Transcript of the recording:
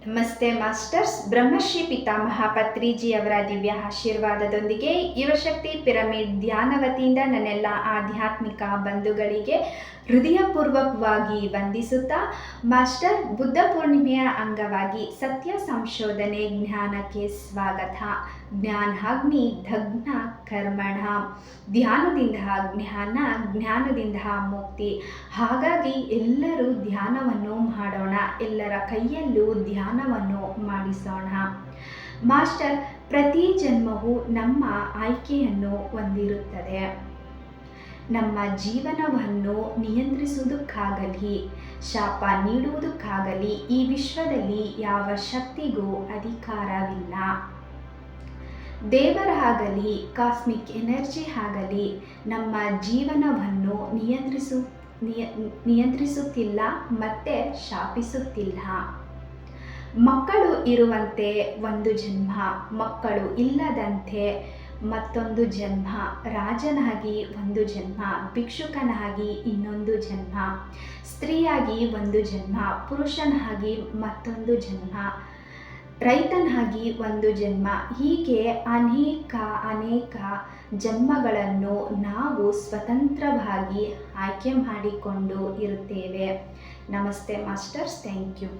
ನಮಸ್ತೆ ಮಾಸ್ಟರ್ಸ್. ಬ್ರಹ್ಮಶ್ರೀ ಪಿತಾಮಹ ಪತ್ರಿಜಿಯವರ ದಿವ್ಯ ಆಶೀರ್ವಾದದೊಂದಿಗೆ ಯುವಶಕ್ತಿ ಪಿರಮಿಡ್ ಧ್ಯಾನ ವತಿಯಿಂದ ನನ್ನೆಲ್ಲ ಆಧ್ಯಾತ್ಮಿಕ ಬಂಧುಗಳಿಗೆ ಹೃದಯಪೂರ್ವಕವಾಗಿ ವಂದಿಸುತ್ತಾ, ಮಾಸ್ಟರ್ ಬುದ್ಧ ಪೂರ್ಣಿಮೆಯ ಅಂಗವಾಗಿ ಸತ್ಯ ಸಂಶೋಧನೆ ಜ್ಞಾನಕ್ಕೆ ಸ್ವಾಗತ. ಜ್ಞಾನಾಗ್ನಿ ದಗ್ನ ಕರ್ಮಣ. ಧ್ಯಾನದಿಂದ ಜ್ಞಾನ, ಜ್ಞಾನದಿಂದ ಮುಕ್ತಿ. ಹಾಗಾಗಿ ಎಲ್ಲರೂ ಧ್ಯಾನವನ್ನು ಮಾಡೋಣ, ಎಲ್ಲರ ಕೈಯಲ್ಲೂ ಧ್ಯಾನವನ್ನು ಮಾಡಿಸೋಣ. ಮಾಸ್ಟರ್, ಪ್ರತಿ ಜನ್ಮವು ನಮ್ಮ ಆಯ್ಕೆಯನ್ನು ಹೊಂದಿರುತ್ತದೆ. ನಮ್ಮ ಜೀವನವನ್ನು ನಿಯಂತ್ರಿಸುವುದಕ್ಕಾಗಲಿ ಶಾಪ ನೀಡುವುದಕ್ಕಾಗಲಿ ಈ ವಿಶ್ವದಲ್ಲಿ ಯಾವ ಶಕ್ತಿಗೂ ಅಧಿಕಾರವಿಲ್ಲ. ದೇವರಾಗಲಿ ಕಾಸ್ಮಿಕ್ ಎನರ್ಜಿ ಆಗಲಿ ನಮ್ಮ ಜೀವನವನ್ನು ನಿಯಂತ್ರಿಸುತ್ತಿಲ್ಲ ಮತ್ತು ಶಾಪಿಸುತ್ತಿಲ್ಲ. ಮಕ್ಕಳು ಇರುವಂತೆ ಒಂದು ಜನ್ಮ, ಮಕ್ಕಳು ಇಲ್ಲದಂತೆ ಮತ್ತೊಂದು ಜನ್ಮ, ರಾಜನಾಗಿ ಒಂದು ಜನ್ಮ, ಭಿಕ್ಷುಕನಾಗಿ ಇನ್ನೊಂದು ಜನ್ಮ, ಸ್ತ್ರೀಯಾಗಿ ಒಂದು ಜನ್ಮ, ಪುರುಷನಾಗಿ ಮತ್ತೊಂದು ಜನ್ಮ, ರೈತನಾಗಿ ಒಂದು ಜನ್ಮ. ಹೀಗೆ ಅನೇಕ ಜನ್ಮಗಳನ್ನು ನಾವು ಸ್ವತಂತ್ರವಾಗಿ ಆಯ್ಕೆ ಮಾಡಿಕೊಂಡು ಇರುತ್ತೇವೆ. ನಮಸ್ತೆ ಮಾಸ್ಟರ್ಸ್, ಥ್ಯಾಂಕ್ ಯು.